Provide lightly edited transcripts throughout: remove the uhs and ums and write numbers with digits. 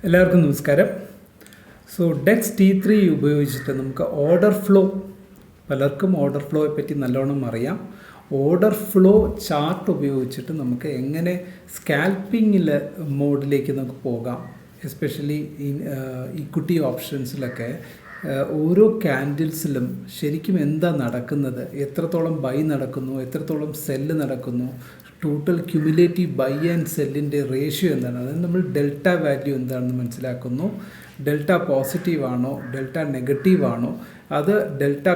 എല്ലാവർക്കും നമസ്കാരം. Dex T3 ഉപയോഗിച്ചിട്ട് നമുക്ക് ഓർഡർ ഫ്ലോ, പലർക്കും ഓർഡർ ഫ്ലോയെ പറ്റി നല്ലോണം അറിയാം. ഓർഡർ ഫ്ലോ ചാർട്ട് ഉപയോഗിച്ചിട്ട് നമുക്ക് എങ്ങനെ സ്കാൽപ്പിങ്ങിൽ മോഡിലേക്ക് നമുക്ക് പോകാം. എസ്പെഷ്യലി ഇക്വിറ്റി ഓപ്ഷൻസിലൊക്കെ ഓരോ ക്യാൻഡിൽസിലും ശരിക്കും എന്താ നടക്കുന്നത്, എത്രത്തോളം ബൈ നടക്കുന്നു, എത്രത്തോളം സെല്ല് നടക്കുന്നു, ടോട്ടൽ ക്യുമുലേറ്റീവ് ബൈ ആൻഡ് സെല്ലിൻ്റെ റേഷ്യോ എന്താണ്, അതായത് നമ്മൾ ഡെൽറ്റ വാല്യൂ എന്താണെന്ന് മനസ്സിലാക്കുന്നു. ഡെൽറ്റ പോസിറ്റീവ് ആണോ, ഡെൽറ്റ നെഗറ്റീവ് ആണോ, അത് ഡെൽറ്റ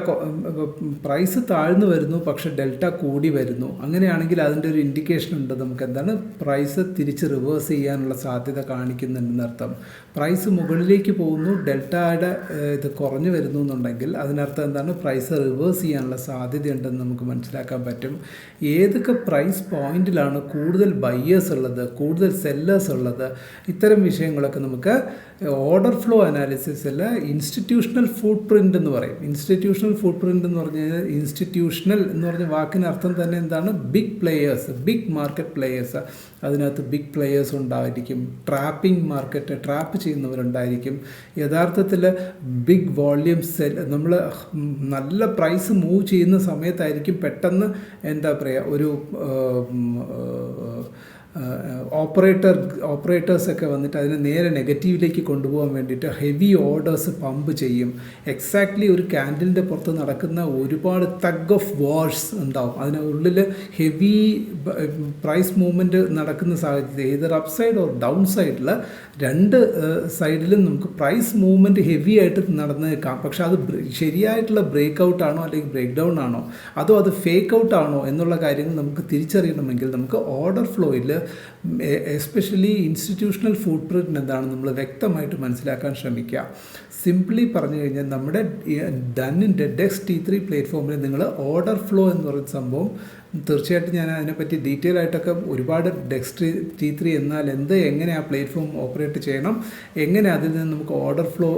പ്രൈസ് താഴ്ന്നു വരുന്നു പക്ഷേ ഡെൽറ്റ കൂടി വരുന്നു, അങ്ങനെയാണെങ്കിൽ അതിൻ്റെ ഒരു ഇൻഡിക്കേഷൻ ഉണ്ട്. നമുക്ക് എന്താണ്, പ്രൈസ് തിരിച്ച് റിവേഴ്സ് ചെയ്യാനുള്ള സാധ്യത കാണിക്കുന്നുണ്ടെന്നർത്ഥം. പ്രൈസ് മുകളിലേക്ക് പോകുന്നു, ഡെൽറ്റയുടെ ഇത് കുറഞ്ഞു വരുന്നു എന്നുണ്ടെങ്കിൽ അതിനർത്ഥം എന്താണ്, പ്രൈസ് റിവേഴ്സ് ചെയ്യാനുള്ള സാധ്യതയുണ്ടെന്ന് നമുക്ക് മനസ്സിലാക്കാൻ പറ്റും. ഏതൊക്കെ പ്രൈസ് പോയിന്റിലാണ് കൂടുതൽ ബയ്യേഴ്സ് ഉള്ളത്, കൂടുതൽ സെല്ലേഴ്സ് ഉള്ളത്, ഇത്തരം വിഷയങ്ങളൊക്കെ നമുക്ക് ഓർഡർ ഫ്ലോ അനാലിസിസിൽ ഇൻസ്റ്റിറ്റ്യൂഷണൽ ഫുട് പ്രിൻ്റ് എന്ന് പറയും. ഇൻസ്റ്റിറ്റ്യൂഷണൽ ഫുട് പ്രിൻ്റ് എന്ന് പറഞ്ഞു കഴിഞ്ഞാൽ, ഇൻസ്റ്റിറ്റ്യൂഷണൽ എന്ന് പറഞ്ഞ വാക്കിന് അർത്ഥം തന്നെ എന്താണ്, big players, big market players. അതിനകത്ത് ബിഗ് പ്ലെയേഴ്സ് ഉണ്ടായിരിക്കും, ട്രാപ്പിംഗ് മാർക്കറ്റ്, ട്രാപ്പ് ചെയ്യുന്നവരുണ്ടായിരിക്കും. യഥാർത്ഥത്തിൽ ബിഗ് വോള്യൂം സെൽ, നമ്മൾ നല്ല പ്രൈസ് മൂവ് ചെയ്യുന്ന സമയത്തായിരിക്കും എന്താ പറയുക, ഒരു ഓപ്പറേറ്റേഴ്സൊക്കെ വന്നിട്ട് അതിനെ നേരെ നെഗറ്റീവിലേക്ക് കൊണ്ടുപോകാൻ വേണ്ടിയിട്ട് ഹെവി ഓർഡേഴ്സ് പമ്പ് ചെയ്യും. എക്സാക്ട്ലി ഒരു ക്യാൻഡിലിൻ്റെ പുറത്ത് നടക്കുന്ന ഒരുപാട് തഗ് ഓഫ് വാർസ് ഉണ്ടാവും. അതിനുള്ളിൽ ഹെവി പ്രൈസ് മൂവ്മെൻറ്റ് നടക്കുന്ന സാഹചര്യം, ഏതൊരു അപ്പ് സൈഡ് ഓർ ഡൗൺ സൈഡിൽ, രണ്ട് സൈഡിലും നമുക്ക് പ്രൈസ് മൂവ്മെൻറ്റ് ഹെവി ആയിട്ട് നടന്നേക്കാം. പക്ഷെ അത് ശരിയായിട്ടുള്ള ബ്രേക്ക് ഔട്ട് ആണോ അല്ലെങ്കിൽ ബ്രേക്ക് ഡൗൺ ആണോ, അതോ അത് ഫേക്ക് ഔട്ട് ആണോ എന്നുള്ള കാര്യങ്ങൾ നമുക്ക് തിരിച്ചറിയണമെങ്കിൽ നമുക്ക് ഓർഡർ ഫ്ലോയിൽ എസ്പെഷ്യലി ഇൻസ്റ്റിറ്റ്യൂഷണൽ ഫുട് പ്രിൻ്റ് എന്താണെന്ന് നമ്മൾ വ്യക്തമായിട്ട് മനസ്സിലാക്കാൻ ശ്രമിക്കുക. സിംപ്ലി പറഞ്ഞു കഴിഞ്ഞാൽ നമ്മുടെ ഡന്നിൻ്റെ ഡെക്സ് T3 പ്ലാറ്റ്ഫോമിൽ നിങ്ങൾ ഓർഡർ ഫ്ലോ എന്ന് പറയുന്ന സംഭവം, തീർച്ചയായിട്ടും ഞാൻ അതിനെപ്പറ്റി ഡീറ്റെയിൽ ആയിട്ടൊക്കെ ഒരുപാട് ഡെക്സ് T3 എന്നാൽ എന്ത്, എങ്ങനെ ആ പ്ലാറ്റ്ഫോം ഓപ്പറേറ്റ് ചെയ്യണം, എങ്ങനെ അതിൽ നിന്ന് നമുക്ക് ഓർഡർ ഫ്ലോ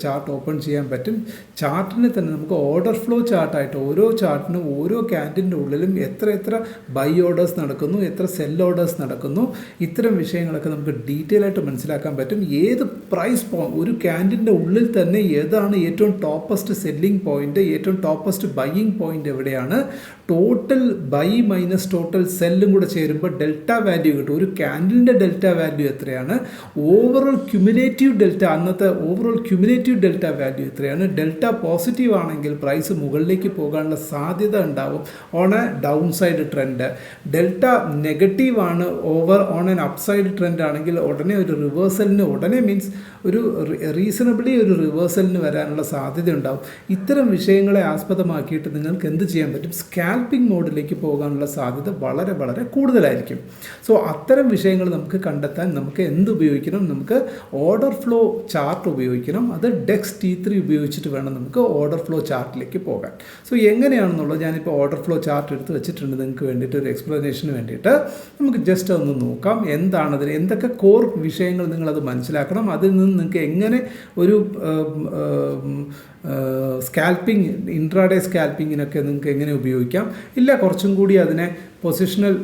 ചാർട്ട് ഓപ്പൺ ചെയ്യാൻ പറ്റും. ചാർട്ടിന് തന്നെ നമുക്ക് ഓർഡർ ഫ്ലോ ചാർട്ടായിട്ട് ഓരോ ചാർട്ടിനും ഓരോ ക്യാൻഡിലിൻ്റെ ഉള്ളിലും എത്ര ബൈ ഓർഡേഴ്സ് നടക്കുന്നു, എത്ര സെൽ ഓർഡേഴ്സ് നടക്കുന്നു, ഇത്തരം വിഷയങ്ങളൊക്കെ നമുക്ക് ഡീറ്റെയിൽ ആയിട്ട് മനസ്സിലാക്കാൻ പറ്റും. ഏത് പ്രൈസ് ഒരു ക്യാൻഡിലിൻ്റെ ഉള്ളിൽ തന്നെ ഏതാണ് ഏറ്റവും ടോപ്പസ്റ്റ് സെല്ലിംഗ് പോയിന്റ്, ഏറ്റവും ടോപ്പസ്റ്റ് ബൈയിങ് പോയിന്റ് എവിടെയാണ്, ടോട്ടൽ ബൈ മൈനസ് ടോട്ടൽ സെല്ലും കൂടെ ചേരുമ്പോൾ ഡെൽറ്റ വാല്യൂ കിട്ടും. ഒരു ക്യാൻഡിലിൻ്റെ ഡെൽറ്റ വാല്യൂ എത്രയാണ്, ഓവറോൾ ക്യുമുലേറ്റീവ് ഡെൽറ്റ, അന്നത്തെ ഓവറോൾ ക്യുമുലേറ്റീവ് ഡെൽറ്റ വാല്യൂ എത്രയാണ്. ഡെൽറ്റ പോസിറ്റീവ് ആണെങ്കിൽ പ്രൈസ് മുകളിലേക്ക് പോകാനുള്ള സാധ്യത ഉണ്ടാവും on a down side trend. Delta negative ആണ് on an up side trend ആണെങ്കിൽ ഉടനെ ഒരു റിവേഴ്സലിന്, ഉടനെ മീൻസ് ഒരു റീസണബിളി ഒരു റിവേഴ്സലിന് വരാനുള്ള സാധ്യത ഉണ്ടാവും. ഇത്തരം വിഷയങ്ങളെ ആസ്പദമാക്കിയിട്ട് നിങ്ങൾക്ക് എന്ത് ചെയ്യാൻ പറ്റും, സ്കാൽപ്പിംഗ് മോഡിലേക്ക് പോകാനുള്ള സാധ്യത വളരെ വളരെ കൂടുതലായിരിക്കും. അത്തരം വിഷയങ്ങൾ നമുക്ക് കണ്ടെത്താൻ നമുക്ക് എന്ത് ഉപയോഗിക്കണം, നമുക്ക് ഓർഡർ ഫ്ലോ ചാർട്ട് ഉപയോഗിക്കണം. അത് ഡെക്സ് T3 ഉപയോഗിച്ചിട്ട് വേണം നമുക്ക് ഓർഡർ ഫ്ലോ ചാർട്ടിലേക്ക് പോകാൻ. എങ്ങനെയാണെന്നുള്ളത് ഞാനിപ്പോൾ ഓർഡർ ഫ്ലോ ചാർട്ട് എടുത്ത് വെച്ചിട്ടുണ്ട് നിങ്ങൾക്ക് വേണ്ടിയിട്ട്, ഒരു എക്സ്പ്ലനേഷന് വേണ്ടിയിട്ട്. നമുക്ക് ജസ്റ്റ് ഒന്ന് നോക്കാം എന്താണതിന്, എന്തൊക്കെ കോർ വിഷയങ്ങൾ നിങ്ങളത് മനസ്സിലാക്കണം. അതിൽ നിന്ന് നിങ്ങൾക്ക് എങ്ങനെ ഒരു സ്കാൽപ്പിംഗ്, ഇൻട്രാഡേ സ്കാൽപ്പിങ്ങിനൊക്കെ നിങ്ങൾക്ക് എങ്ങനെ ഉപയോഗിക്കാം, ഇല്ല കുറച്ചും കൂടി അതിനെ പൊസിഷണൽ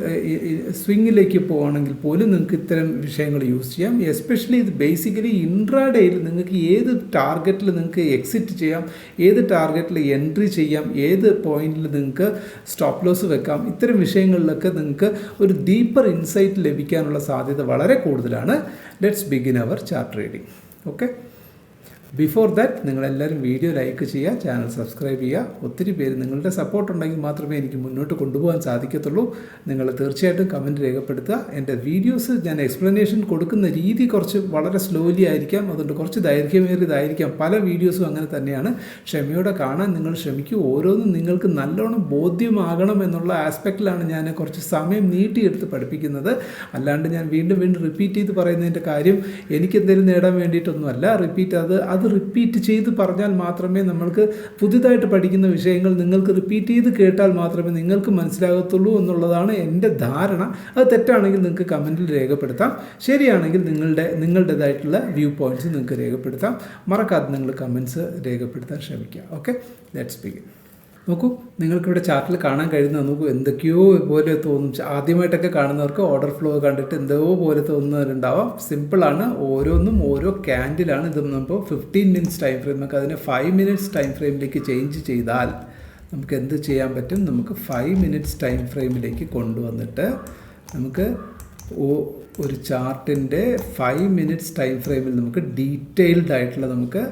സ്വിങ്ങിലേക്ക് പോകുകയാണെങ്കിൽ പോലും നിങ്ങൾക്ക് ഇത്തരം വിഷയങ്ങൾ യൂസ് ചെയ്യാം. എസ്പെഷ്യലി ഇത് ബേസിക്കലി ഇൻട്രാഡേയിൽ നിങ്ങൾക്ക് ഏത് ടാർഗറ്റിൽ നിങ്ങൾക്ക് എക്സിറ്റ് ചെയ്യാം, ഏത് ടാർഗറ്റിൽ എൻട്രി ചെയ്യാം, ഏത് പോയിന്റിൽ നിങ്ങൾക്ക് സ്റ്റോപ്പ് ലോസ് വെക്കാം, ഇത്തരം വിഷയങ്ങളിലൊക്കെ നിങ്ങൾക്ക് ഒരു ഡീപ്പർ ഇൻസൈറ്റ് ലഭിക്കാനുള്ള സാധ്യത വളരെ കൂടുതലാണ്. Let's begin our chart reading. Okay, before that നിങ്ങളെല്ലാവരും വീഡിയോ ലൈക്ക് ചെയ്യുക, ചാനൽ സബ്സ്ക്രൈബ് ചെയ്യുക. ഒത്തിരി പേര് നിങ്ങളുടെ സപ്പോർട്ട് ഉണ്ടെങ്കിൽ മാത്രമേ എനിക്ക് മുന്നോട്ട് കൊണ്ടുപോകാൻ സാധിക്കത്തുള്ളൂ. നിങ്ങൾ തീർച്ചയായിട്ടും കമൻറ്റ് രേഖപ്പെടുത്തുക. എൻ്റെ വീഡിയോസ് ഞാൻ എക്സ്പ്ലനേഷൻ കൊടുക്കുന്ന രീതി കുറച്ച് വളരെ സ്ലോലി ആയിരിക്കാം, അതുകൊണ്ട് കുറച്ച് ദൈർഘ്യമേറിയതായിരിക്കാം. പല വീഡിയോസും അങ്ങനെ തന്നെയാണ്. ക്ഷമയോടെ കാണാൻ നിങ്ങൾ ശ്രമിക്കൂ. ഓരോന്നും നിങ്ങൾക്ക് നല്ലോണം ബോധ്യമാകണം എന്നുള്ള ആസ്പെക്റ്റിലാണ് ഞാൻ കുറച്ച് സമയം നീട്ടിയെടുത്ത് പഠിപ്പിക്കുന്നത്. അല്ലാണ്ട് ഞാൻ വീണ്ടും റിപ്പീറ്റ് ചെയ്ത് പറയുന്നതിൻ്റെ കാര്യം എനിക്കെന്തെങ്കിലും നേടാൻ വേണ്ടിയിട്ടൊന്നുമല്ല. അത് റിപ്പീറ്റ് ചെയ്ത് പറഞ്ഞാൽ മാത്രമേ നമ്മൾക്ക് പുതിയതായിട്ട് പഠിക്കുന്ന വിഷയങ്ങൾ നിങ്ങൾക്ക് റിപ്പീറ്റ് ചെയ്ത് കേട്ടാൽ മാത്രമേ നിങ്ങൾക്ക് മനസ്സിലാകത്തുള്ളൂ എന്നുള്ളതാണ് എൻ്റെ ധാരണ. അത് തെറ്റാണെങ്കിൽ നിങ്ങൾക്ക് കമൻറ്റിൽ രേഖപ്പെടുത്താം, ശരിയാണെങ്കിൽ നിങ്ങളുടേതായിട്ടുള്ള വ്യൂ പോയിൻറ്റ്സ് നിങ്ങൾക്ക് രേഖപ്പെടുത്താം. മറക്കാതെ നിങ്ങൾ കമൻറ്റ്സ് രേഖപ്പെടുത്താൻ ശ്രമിക്കുക. Okay, let's begin. നോക്കൂ, നിങ്ങൾക്കിവിടെ ചാർട്ടിൽ കാണാൻ കഴിയുന്നത് നോക്കൂ, എന്തൊക്കെയോ പോലെ തോന്നും. ആദ്യമായിട്ടൊക്കെ കാണുന്നവർക്ക് ഓർഡർ ഫ്ലോ കണ്ടിട്ട് എന്തോ പോലെ തോന്നുന്നവരുണ്ടാവാം. സിമ്പിളാണ്, ഓരോന്നും ഓരോ ക്യാൻഡിലാണ്. ഇത് നമ്മൾ 15 മിനിറ്റ്സ് ടൈം ഫ്രെയിം, നമുക്ക് അതിനെ 5 മിനിറ്റ്സ് ടൈം ഫ്രെയിമിലേക്ക് ചേഞ്ച് ചെയ്താൽ നമുക്ക് എന്ത് ചെയ്യാൻ പറ്റും? നമുക്ക് 5 മിനിറ്റ്സ് ടൈം ഫ്രെയിമിലേക്ക് കൊണ്ടുവന്നിട്ട് നമുക്ക് ഒരു ചാർട്ടിൻ്റെ 5 മിനിറ്റ്സ് ടൈം ഫ്രെയിമിൽ നമുക്ക് ഡീറ്റെയിൽഡ് ആയിട്ടുള്ള നമുക്ക്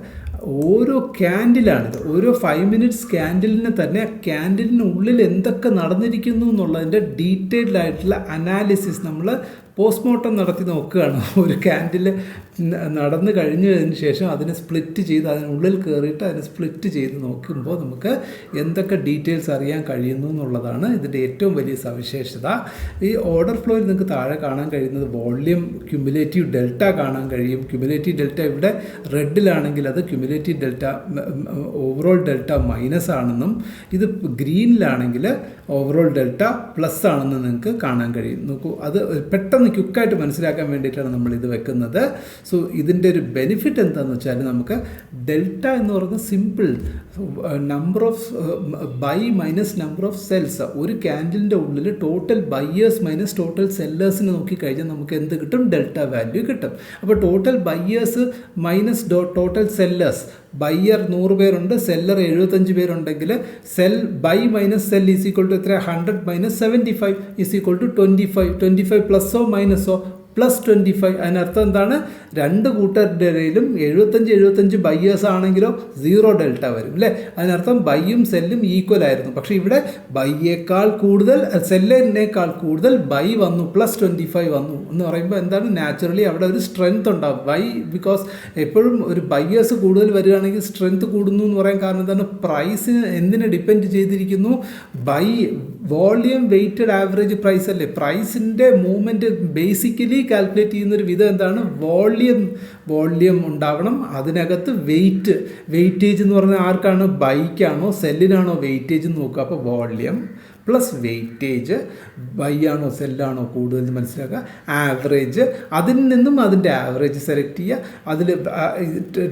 ഓരോ ക്യാൻഡിലാണിത്. ഓരോ 5 മിനിറ്റ്സ് ക്യാൻഡിലിന് തന്നെ ക്യാൻഡിലിനുള്ളിൽ എന്തൊക്കെ നടന്നിരിക്കുന്നു എന്നുള്ളതിൻ്റെ ഡീറ്റെയിൽഡ് ആയിട്ടുള്ള അനാലിസിസ് നമ്മൾ പോസ്റ്റ്മോർട്ടം നടത്തി നോക്കുകയാണ്. ഒരു ക്യാൻഡിൽ നടന്നു കഴിഞ്ഞതിന് ശേഷം അതിനെ സ്പ്ലിറ്റ് ചെയ്ത് അതിനുള്ളിൽ കയറിയിട്ട് അതിനെ സ്പ്ലിറ്റ് ചെയ്ത് നോക്കുമ്പോൾ നമുക്ക് എന്തൊക്കെ ഡീറ്റെയിൽസ് അറിയാൻ കഴിയുന്നു എന്നുള്ളതാണ് ഇതിൻ്റെ ഏറ്റവും വലിയ സവിശേഷത. ഈ ഓർഡർ ഫ്ലോയിൽ നിങ്ങൾക്ക് താഴെ കാണാൻ കഴിയുന്നത് വോള്യം ക്യുമുലേറ്റീവ് ഡെൽറ്റ കാണാൻ കഴിയും. ക്യുമുലേറ്റീവ് ഡെൽറ്റ ഇവിടെ റെഡിലാണെങ്കിൽ അത് cumulative delta overall delta minus ആണെന്നും ഇത് ഗ്രീനിലാണെങ്കിൽ ഓവറോൾ ഡെൽറ്റ പ്ലസ് ആണെന്ന് നിങ്ങൾക്ക് കാണാൻ കഴിയും. നോക്കൂ, അത് പെട്ടെന്ന് ക്വിക്കായിട്ട് മനസ്സിലാക്കാൻ വേണ്ടിയിട്ടാണ് നമ്മളിത് വെക്കുന്നത്. സോ ഇതിൻ്റെ ഒരു ബെനിഫിറ്റ് എന്താണെന്ന് വെച്ചാൽ നമുക്ക് ഡെൽറ്റ എന്ന് പറയുന്നത് simple number of buy minus number of sells. ഒരു ക്യാൻഡിലിൻ്റെ ഉള്ളിൽ ടോട്ടൽ ബയ്യേഴ്സ് മൈനസ് ടോട്ടൽ സെല്ലേഴ്സിനെ നോക്കിക്കഴിഞ്ഞാൽ നമുക്ക് എന്ത് കിട്ടും? ഡെൽറ്റ വാല്യൂ കിട്ടും. അപ്പോൾ total buyers minus total sellers, buyer 100 പേരുണ്ട്, സെല്ലർ 75 പേരുണ്ടെങ്കിൽ sell buy minus sell is equal to എത്ര? 100 മൈനസ് 75 ഈസ് ഈക്വൾ ടു 25 പ്ലസ്സോ മൈനസോ പ്ലസ് 25. അതിനർത്ഥം എന്താണ്? രണ്ട് കൂട്ടരുടെ ഇടയിലും 75 ബയ്യേഴ്സ് ആണെങ്കിലോ 0 ഡെൽറ്റ വരും അല്ലേ? അതിനർത്ഥം ബൈയും സെല്ലും ഈക്വൽ ആയിരുന്നു. പക്ഷേ ഇവിടെ ബൈയേക്കാൾ കൂടുതൽ സെല്ലിനേക്കാൾ കൂടുതൽ ബൈ വന്നു, പ്ലസ് 25 വന്നു എന്ന് പറയുമ്പോൾ എന്താണ്? നാച്ചുറലി അവിടെ ഒരു സ്ട്രെങ്ത് ഉണ്ടാകും. ബൈ ബിക്കോസ് എപ്പോഴും ഒരു ബയ്യേഴ്സ് കൂടുതൽ വരികയാണെങ്കിൽ സ്ട്രെങ്ത് കൂടുന്നു എന്ന് പറയാൻ കാരണം എന്താണ്? പ്രൈസിന് എന്തിനെ ഡിപ്പെൻഡ് ചെയ്തിരിക്കുന്നു? By volume weighted average price അല്ലേ? പ്രൈസിൻ്റെ മൂവ്മെൻറ്റ് ബേസിക്കലി കാൽക്കുലേറ്റ് ചെയ്യുന്നൊരു വിധം എന്താണ്? വോള്യം ഉണ്ടാവണം, അതിനകത്ത് വെയിറ്റേജ് എന്ന് പറഞ്ഞാൽ ആർക്കാണ്? ബൈക്കാണോ സെല്ലിനാണോ വെയിറ്റേജ് എന്ന് നോക്കുക. അപ്പോൾ വോള്യം പ്ലസ് വെയിറ്റേജ്, ബൈ ആണോ സെല്ലാണോ കൂടുതൽ മനസ്സിലാക്കുക. ആവറേജ്, അതിൽ നിന്നും അതിൻ്റെ ആവറേജ് സെലക്ട് ചെയ്യുക. അതിൽ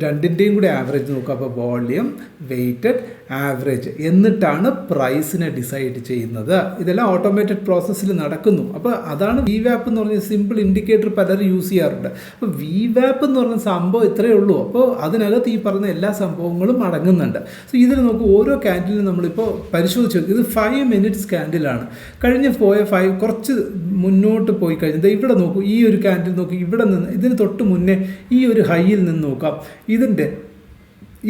രണ്ടിൻ്റെയും കൂടി ആവറേജ് നോക്കുക. അപ്പോൾ വോള്യം വെയ്റ്റഡ് ആവറേജ്, എന്നിട്ടാണ് പ്രൈസിനെ ഡിസൈഡ് ചെയ്യുന്നത്. ഇതെല്ലാം ഓട്ടോമേറ്റഡ് പ്രോസസ്സിൽ നടക്കുന്നു. അപ്പോൾ അതാണ് VWAP എന്ന് പറഞ്ഞ സിമ്പിൾ ഇൻഡിക്കേറ്റർ പലരും യൂസ് ചെയ്യാറുണ്ട്. അപ്പോൾ VWAP എന്ന് പറഞ്ഞ സംഭവം ഇത്രയേ ഉള്ളൂ. അപ്പോൾ അതിനകത്ത് ഈ പറഞ്ഞ എല്ലാ സംഭവങ്ങളും അടങ്ങുന്നുണ്ട്. സോ ഇതിൽ നോക്കും, ഓരോ ക്യാൻഡിലും നമ്മളിപ്പോൾ പരിശോധിച്ച് നോക്കും. ഇത് 5 മിനിറ്റ്സ് ക്യാൻഡിലാണ്. കഴിഞ്ഞ് പോയ 5 കുറച്ച് മുന്നോട്ട് പോയി കഴിഞ്ഞത് ഇവിടെ നോക്കൂ, ഈ ഒരു ക്യാൻഡിൽ നോക്കൂ, ഇവിടെ നിന്ന് ഇതിന് തൊട്ട് മുന്നേ ഈ ഒരു ഹൈയിൽ നിന്ന് നോക്കാം.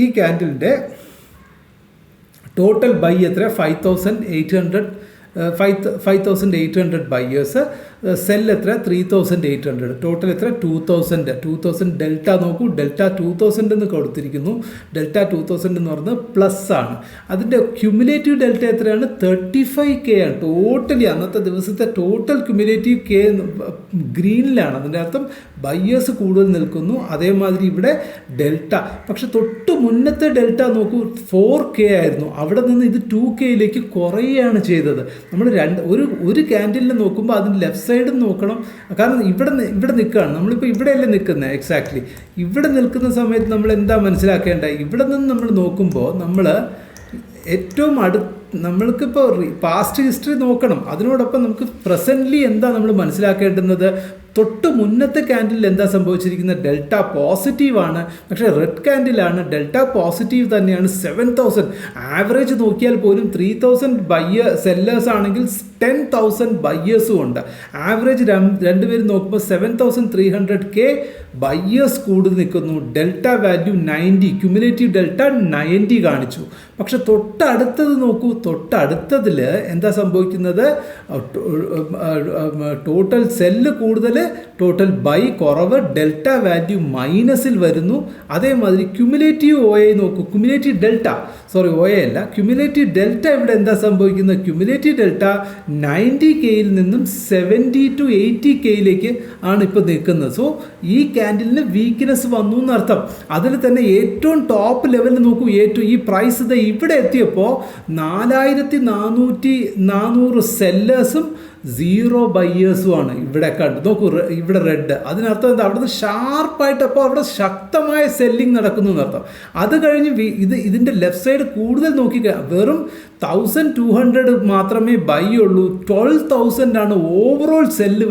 ഈ ക്യാൻഡിലിൻ്റെ ടോട്ടൽ ബൈ എത്ര? 5,800 ബയ്യേഴ്സ്. സെൽ എത്ര? 3,800. ടോട്ടൽ എത്ര? 2,000 ഡെൽറ്റ നോക്കൂ. ഡെൽറ്റ 2,000 എന്ന് കൊടുത്തിരിക്കുന്നു. ഡെൽറ്റ 2,000 എന്ന് പറയുന്നത് പ്ലസ് ആണ്. അതിൻ്റെ ക്യുമുലേറ്റീവ് ഡെൽറ്റ എത്രയാണ്? 35K ആണ്. ടോട്ടലി അന്നത്തെ ദിവസത്തെ ടോട്ടൽ ക്യുമുലേറ്റീവ് K ഗ്രീനിലാണ്. അതിൻ്റെ അർത്ഥം ബയ്യേഴ്സ് കൂടുതൽ നിൽക്കുന്നു. അതേമാതിരി ഇവിടെ ഡെൽറ്റ, പക്ഷെ തൊട്ട് മുന്നത്തെ ഡെൽറ്റ നോക്കൂ, 4K ആയിരുന്നു. അവിടെ നിന്ന് ഇത് 2Kയിലേക്ക് കുറയുകയാണ് ചെയ്തത്. നമ്മൾ ഒരു ക്യാൻഡിലിൽ നോക്കുമ്പോൾ അതിന് ലെഫ്റ്റ് സൈഡ് നോക്കണം. കാരണം ഇവിടെ നിൽക്കുകയാണ്, നമ്മളിപ്പോൾ ഇവിടെയല്ലേ നിൽക്കുന്നത്. എക്സാക്ട്ലി ഇവിടെ നിൽക്കുന്ന സമയത്ത് നമ്മൾ എന്താ മനസ്സിലാക്കേണ്ടത്? ഇവിടെ നിന്ന് നമ്മൾ നോക്കുമ്പോൾ നമ്മൾ ഏറ്റവും നമ്മൾക്കിപ്പോൾ പാസ്റ്റ് ഹിസ്റ്ററി നോക്കണം. അതിനോടൊപ്പം നമുക്ക് പ്രസൻ്റ്ലി എന്താ നമ്മൾ മനസ്സിലാക്കേണ്ടുന്നത്? തൊട്ട് മുന്നത്തെ ക്യാൻഡിൽ എന്താ സംഭവിച്ചിരിക്കുന്നത്? ഡെൽറ്റ പോസിറ്റീവാണ്. പക്ഷേ റെഡ് ക്യാൻഡിലാണ്, ഡെൽറ്റ പോസിറ്റീവ് തന്നെയാണ്. 7,000 ആവറേജ് നോക്കിയാൽ പോലും 3,000 സെല്ലേഴ്സ് ആണെങ്കിൽ 10,000 ബയ്യേഴ്സും ഉണ്ട്. ആവറേജ് രണ്ടുപേരും നോക്കുമ്പോൾ 7,300K ബയ്യേഴ്സ് കൂടുതൽ നിൽക്കുന്നു. ഡെൽറ്റ വാല്യൂ 90, ക്യുമുലേറ്റീവ് ഡെൽറ്റ 90 കാണിച്ചു. പക്ഷെ തൊട്ടടുത്തത് നോക്കൂ, തൊട്ടടുത്തതിൽ എന്താ സംഭവിക്കുന്നത്? ടോട്ടൽ സെല്ല് കൂടുതൽ, ടോട്ടൽ ബൈ കുറവ്, ഡെൽറ്റ വാല്യൂ മൈനസിൽ വരുന്നു. അതേമാതിരി ക്യുമുലേറ്റീവ് OA നോക്കൂ, ക്യുമുലേറ്റീവ് ഡെൽറ്റ, OA അല്ല, ക്യുമുലേറ്റീവ് ഡെൽറ്റ ഇവിടെ എന്താ സംഭവിക്കുന്നത്? ക്യുമുലേറ്റീവ് ഡെൽറ്റ 90Kയിൽ നിന്നും 70 to 80Kയിലേക്ക് ആണ് ഇപ്പോൾ നിൽക്കുന്നത്. സോ ഈ ക്യാൻഡിലിന് വീക്ക്നെസ് വന്നു എന്നർത്ഥം. അതിൽ തന്നെ ഏറ്റവും ടോപ്പ് ലെവലിൽ നോക്കൂ, ഈ പ്രൈസ് ഇവിടെ എത്തിയപ്പോൾ 4,400 സെല്ലേഴ്സും 0 ബയ്യേഴ്സുമാണ് ഇവിടെ കണ്ടു. നോക്കൂ, ഇവിടെ റെഡ്. അതിനർത്ഥം എന്താ? അവിടുന്ന് ഷാർപ്പായിട്ട് അപ്പോൾ അവിടെ ശക്തമായ സെല്ലിംഗ് നടക്കുന്നു എന്നർത്ഥം. അത് കഴിഞ്ഞ് ഇതിൻ്റെ ലെഫ്റ്റ് സൈഡ് സൈഡ് കൂടുതൽ വെറും 1200 മാത്രമേ ബൈ ഉള്ളൂ. 12,000 ആണ് ഓവറോൾ സെല്ല്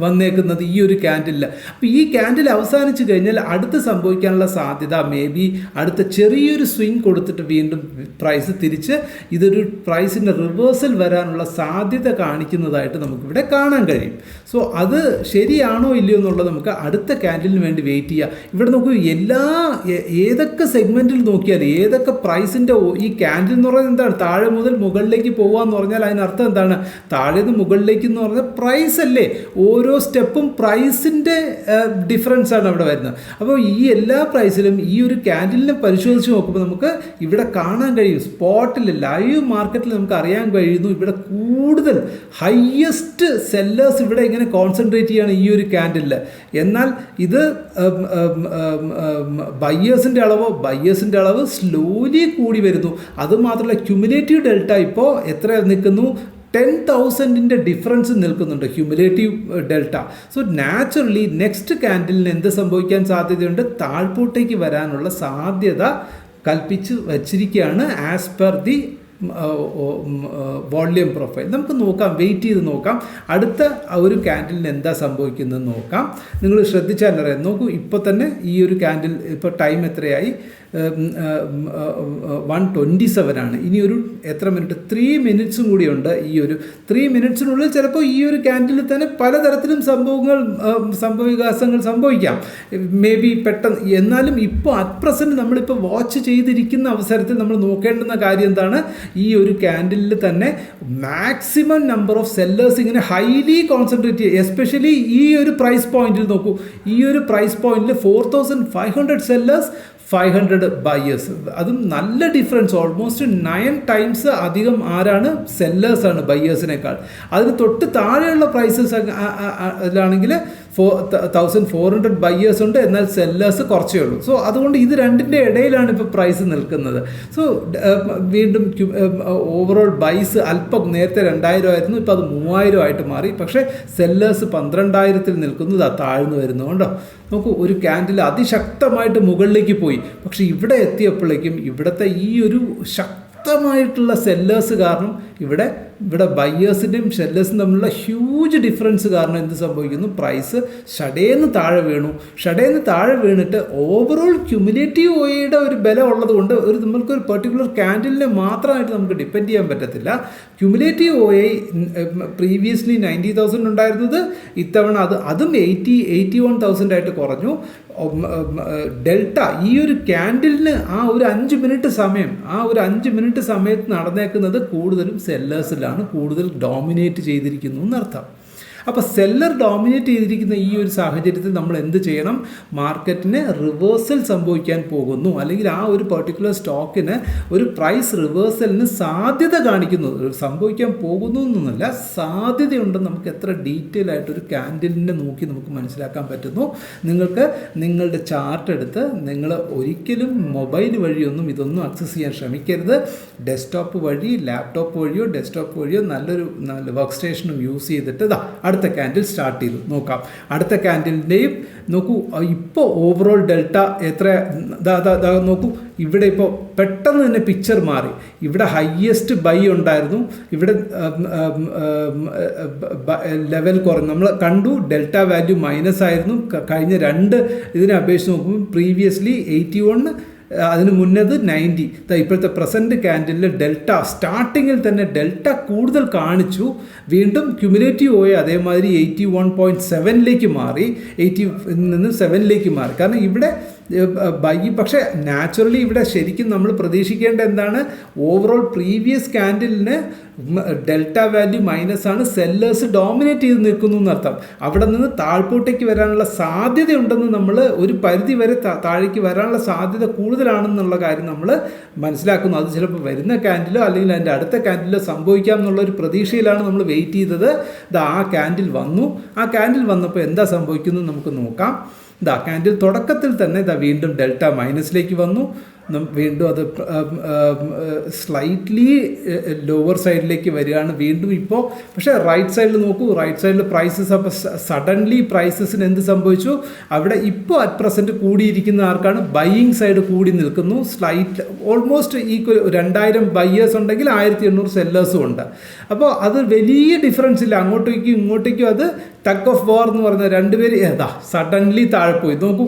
വന്നേക്കുന്നത് ഈ ഒരു ക്യാൻഡിലിൽ. അപ്പോൾ ഈ ക്യാൻഡിൽ അവസാനിച്ച് കഴിഞ്ഞാൽ അടുത്ത് സംഭവിക്കാനുള്ള സാധ്യത മേ ബി അടുത്ത ചെറിയൊരു സ്വിങ് കൊടുത്തിട്ട് വീണ്ടും പ്രൈസ് തിരിച്ച് ഇതൊരു പ്രൈസിൻ്റെ റിവേഴ്സൽ വരാനുള്ള സാധ്യത കാണിക്കുന്നതായിട്ട് നമുക്കിവിടെ കാണാൻ കഴിയും. സോ അത് ശരിയാണോ ഇല്ലയോ എന്നുള്ളത് നമുക്ക് അടുത്ത ക്യാൻഡിലിന് വേണ്ടി വെയിറ്റ് ചെയ്യാം. ഇവിടെ നോക്കൂ, ഏതൊക്കെ സെഗ്മെൻറ്റിൽ നോക്കിയാൽ ഏതൊക്കെ പ്രൈസിൻ്റെ ഈ ക്യാൻഡിൽ എന്ന് പറയുന്നത് എന്താണ്, താഴെ മുതൽ മുകളിലേക്ക് പോകാമെന്ന് പറഞ്ഞാൽ അതിനർത്ഥം എന്താണ്, താഴെ നിന്ന് മുകളിലേക്ക് എന്ന് പറഞ്ഞാൽ പ്രൈസ് അല്ലേ, ഓരോ സ്റ്റെപ്പും പ്രൈസിൻ്റെ ഡിഫറൻസ് ആണ് അവിടെ വരുന്നത്. അപ്പോൾ ഈ എല്ലാ പ്രൈസിലും ഈ ഒരു ക്യാൻഡിലിനെ പരിശോധിച്ച് നോക്കുമ്പോൾ നമുക്ക് ഇവിടെ കാണാൻ കഴിയും, സ്പോട്ടിൽ ലൈവ് മാർക്കറ്റിൽ നമുക്ക് അറിയാൻ കഴിയുന്നു ഇവിടെ കൂടുതൽ ഹയസ്റ്റ് സെല്ലേഴ്സ് ഇവിടെ ഇങ്ങനെ കോൺസെൻട്രേറ്റ് ചെയ്യാണ് ഈ ഒരു ക്യാൻഡിലിൽ. എന്നാൽ ഇത് ബയ്യേഴ്സിൻ്റെ അളവ് സ്ലോലി കൂടി വരുന്നു. അതുമാത്രമല്ല ക്യുമുലേറ്റീവ് ഡെൽറ്റ ഇപ്പോൾ എത്ര നിൽക്കുന്നു, 10,000 ഡിഫറൻസ് നിൽക്കുന്നുണ്ട് cumulative delta. So naturally next ക്യാൻഡിലിന് എന്ത് സംഭവിക്കാൻ സാധ്യതയുണ്ട്, താഴ്പോട്ടേക്ക് വരാനുള്ള സാധ്യത കൽപ്പിച്ച് വച്ചിരിക്കുകയാണ് as per the volume profile. നമുക്ക് നോക്കാം, വെയിറ്റ് ചെയ്ത് നോക്കാം അടുത്ത ഒരു ക്യാൻഡിലിന് എന്താ സംഭവിക്കുന്നത് നോക്കാം. നിങ്ങൾ ശ്രദ്ധിച്ചാൽ അറിയാം. നോക്കൂ, ഇപ്പോൾ തന്നെ ഈ ഒരു ക്യാൻഡിൽ ഇപ്പോൾ ടൈം എത്രയായി, 1:27 ആണ്. ഇനി ഒരു എത്ര മിനിറ്റ്, 3 മിനിറ്റ്സും കൂടിയുണ്ട്. ഈ ഒരു 3 മിനിറ്റ്സിനുള്ളിൽ ചിലപ്പോൾ ഈ ഒരു ക്യാൻഡിലിൽ തന്നെ പലതരത്തിലും സംഭവവികാസങ്ങൾ സംഭവിക്കാം മേ ബി പെട്ടെന്ന്. എന്നാലും ഇപ്പോൾ അറ്റ് പ്രസൻറ്റ് നമ്മളിപ്പോൾ വാച്ച് ചെയ്തിരിക്കുന്ന അവസരത്തിൽ നമ്മൾ നോക്കേണ്ടുന്ന കാര്യം എന്താണ്, ഈ ഒരു ക്യാൻഡിലിൽ തന്നെ മാക്സിമം നമ്പർ ഓഫ് സെല്ലേഴ്സ് ഇങ്ങനെ ഹൈലി കോൺസെൻട്രേറ്റ് ചെയ്യുക. എസ്പെഷ്യലി ഈ ഒരു പ്രൈസ് പോയിന്റിൽ നോക്കൂ, ഈ ഒരു പ്രൈസ് പോയിന്റിൽ 4,500 സെല്ലേഴ്സ്, 500 ബയേഴ്സ്. അതും നല്ല ഡിഫറൻസ്, ഓൾമോസ്റ്റ് 9 ടൈംസ് അധികം ആരാണ്, സെല്ലേഴ്സാണ് ബയേഴ്സിനേക്കാൾ. അതിന് തൊട്ട് താഴെയുള്ള പ്രൈസസ് ാണെങ്കിൽ 1,400 ബയേഴ്സ് ഉണ്ട്, എന്നാൽ സെല്ലേഴ്സ് കുറച്ചേ ഉള്ളൂ. സോ അതുകൊണ്ട് ഇത് രണ്ടിൻ്റെ ഇടയിലാണ് ഇപ്പോൾ പ്രൈസ് നിൽക്കുന്നത്. സോ വീണ്ടും ഓവറോൾ ബൈസ് അല്പം നേരത്തെ 2,000 ആയിരുന്നു, ഇപ്പോൾ അത് 3,000 ആയിട്ട് മാറി. പക്ഷേ സെല്ലേഴ്സ് 12,000 നിൽക്കുന്നത് താഴ്ന്നു വരുന്നുണ്ടോ. നോക്കൂ, ഒരു ക്യാൻഡിൽ അതിശക്തമായിട്ട് മുകളിലേക്ക് പോയി, പക്ഷേ ഇവിടെ എത്തിയപ്പോഴേക്കും ഇവിടുത്തെ ഈ ഒരു ശക്തമായിട്ടുള്ള സെല്ലേഴ്സ് കാരണം ഇവിടെ ബയ്യേഴ്സിൻ്റെയും സെല്ലേഴ്സും തമ്മിലുള്ള ഹ്യൂജ് ഡിഫറൻസ് കാരണം എന്ത് സംഭവിക്കുന്നു, പ്രൈസ് ഷടേന്ന് താഴെ വീണിട്ട് ഓവറോൾ ക്യുമുലേറ്റീവ് ഒയുടെ ഒരു ബലം ഉള്ളത് കൊണ്ട് നമുക്കൊരു പെർട്ടിക്കുലർ ക്യാൻഡിലിനെ മാത്രമായിട്ട് നമുക്ക് ഡിപ്പെൻഡ് ചെയ്യാൻ പറ്റത്തില്ല. ക്യുമുലേറ്റീവ് ഒ പ്രീവിയസ്ലി 90,000 ഉണ്ടായിരുന്നത് ഇത്തവണ അതും 81,000 ആയിട്ട് കുറഞ്ഞു. ഡെൽറ്റ ഈ ഒരു ക്യാൻഡിലിന് ആ ഒരു 5 മിനിറ്റ് സമയത്ത് നടന്നേക്കുന്നത് കൂടുതലും സെല്ലേഴ്സിലാണ് കൂടുതൽ ഡോമിനേറ്റ് ചെയ്തിരിക്കുന്നു എന്നർത്ഥം. അപ്പോൾ സെല്ലർ ഡോമിനേറ്റ് ചെയ്തിരിക്കുന്ന ഈ ഒരു സാഹചര്യത്തിൽ നമ്മൾ എന്ത് ചെയ്യണം, മാർക്കറ്റിന് റിവേഴ്സൽ സംഭവിക്കാൻ പോകുന്നു, അല്ലെങ്കിൽ ആ ഒരു പെർട്ടിക്കുലർ സ്റ്റോക്കിന് ഒരു പ്രൈസ് റിവേഴ്സലിന് സാധ്യത കാണിക്കുന്നു, സംഭവിക്കാൻ പോകുന്നു എന്നല്ല, സാധ്യതയുണ്ടെന്ന് നമുക്ക് എത്ര ഡീറ്റെയിൽ ആയിട്ടൊരു ക്യാൻഡിലിനെ നോക്കി നമുക്ക് മനസ്സിലാക്കാൻ പറ്റുന്നു. നിങ്ങൾക്ക് നിങ്ങളുടെ ചാർട്ട് എടുത്ത് നിങ്ങൾ ഒരിക്കലും മൊബൈൽ വഴിയൊന്നും ഇതൊന്നും ആക്സസ് ചെയ്യാൻ ശ്രമിക്കരുത്. ഡെസ്ക്ടോപ്പ് വഴി, ലാപ്ടോപ്പ് വഴിയോ നല്ല വർക്ക് സ്റ്റേഷനും യൂസ് ചെയ്തിട്ട് അടുത്ത ക്യാൻഡിൽ സ്റ്റാർട്ട് ചെയ്തു നോക്കാം. അടുത്ത ക്യാൻഡിലിൻ്റെയും നോക്കൂ, ഇപ്പോൾ ഓവറോൾ ഡെൽറ്റ എത്ര നോക്കൂ. ഇവിടെ ഇപ്പോൾ പെട്ടെന്ന് തന്നെ പിക്ചർ മാറി. ഇവിടെ ഹയ്യസ്റ്റ് ബൈ ഉണ്ടായിരുന്നു, ഇവിടെ ലെവൽ കുറഞ്ഞു. നമ്മൾ കണ്ടു ഡെൽറ്റ വാല്യൂ മൈനസ് ആയിരുന്നു കഴിഞ്ഞ 2 ഇതിനെ അപേക്ഷിച്ച് നോക്കുമ്പോൾ. പ്രീവിയസ്ലി 81, അതിന് മുന്നത് 90. ഇപ്പോഴത്തെ പ്രസൻറ്റ് ക്യാൻഡിലിൽ ഡെൽറ്റ സ്റ്റാർട്ടിങ്ങിൽ തന്നെ ഡെൽറ്റ കൂടുതൽ കാണിച്ചു. വീണ്ടും ക്യുമുലേറ്റീവ് ഓയ അതേമാതിരി 81.7 മാറി, 80 നിന്ന് 7 മാറി. കാരണം ഇവിടെ പക്ഷേ നാച്ചുറലി ഇവിടെ ശരിക്കും നമ്മൾ പ്രതീക്ഷിക്കേണ്ട എന്താണ്, ഓവറോൾ പ്രീവിയസ് ക്യാൻഡിലിന് ഡെൽറ്റ വാല്യൂ മൈനസ് ആണ്, സെല്ലേഴ്സ് ഡോമിനേറ്റ് ചെയ്ത് നിൽക്കുന്നു എന്നർത്ഥം. അവിടെ നിന്ന് താഴ്പോട്ടേക്ക് വരാനുള്ള സാധ്യതയുണ്ടെന്ന് നമ്മൾ ഒരു പരിധി വരെ താഴേക്ക് വരാനുള്ള സാധ്യത കൂടുതലാണെന്നുള്ള കാര്യം നമ്മൾ മനസ്സിലാക്കുന്നു. അത് ചിലപ്പോൾ വരുന്ന ക്യാൻഡിലോ അല്ലെങ്കിൽ അതിൻ്റെ അടുത്ത ക്യാൻഡിലോ സംഭവിക്കാം എന്നുള്ളൊരു പ്രതീക്ഷയിലാണ് നമ്മൾ വെയിറ്റ് ചെയ്തത്. ആ ക്യാൻഡിൽ വന്നു. ആ ക്യാൻഡിൽ വന്നപ്പോൾ എന്താ സംഭവിക്കുന്നത് നമുക്ക് നോക്കാം. ഇതാ ക്യാൻഡിൽ തുടക്കത്തിൽ തന്നെ ഇതാ വീണ്ടും ഡെൽറ്റ മൈനസിലേക്ക് വന്നു, വീണ്ടും അത് സ്ലൈറ്റ്ലി ലോവർ സൈഡിലേക്ക് വരികയാണ് വീണ്ടും ഇപ്പോൾ. പക്ഷേ റൈറ്റ് സൈഡിൽ നോക്കൂ, റൈറ്റ് സൈഡിൽ പ്രൈസസ് അപ്പോൾ സഡൻലി പ്രൈസസിന് എന്ത് സംഭവിച്ചു, അവിടെ ഇപ്പോൾ അറ്റ് പ്രസൻറ്റ് കൂടിയിരിക്കുന്ന ആർക്കാണ്, ബൈയിങ് സൈഡ് കൂടി നിൽക്കുന്നു. സ്ലൈറ്റ് ഓൾമോസ്റ്റ് ഈക്വൽ 2000 ബയ്യേഴ്സ് ഉണ്ടെങ്കിൽ 1800 സെല്ലേഴ്സും ഉണ്ട്. അപ്പോൾ അത് വലിയ ഡിഫറൻസ് ഇല്ല, അങ്ങോട്ടേക്കും ഇങ്ങോട്ടേക്കും അത് ടഗ് ഓഫ് വാർ എന്ന് പറഞ്ഞ രണ്ടുപേര് സഡൻലി താഴെ പോയി. നോക്കൂ,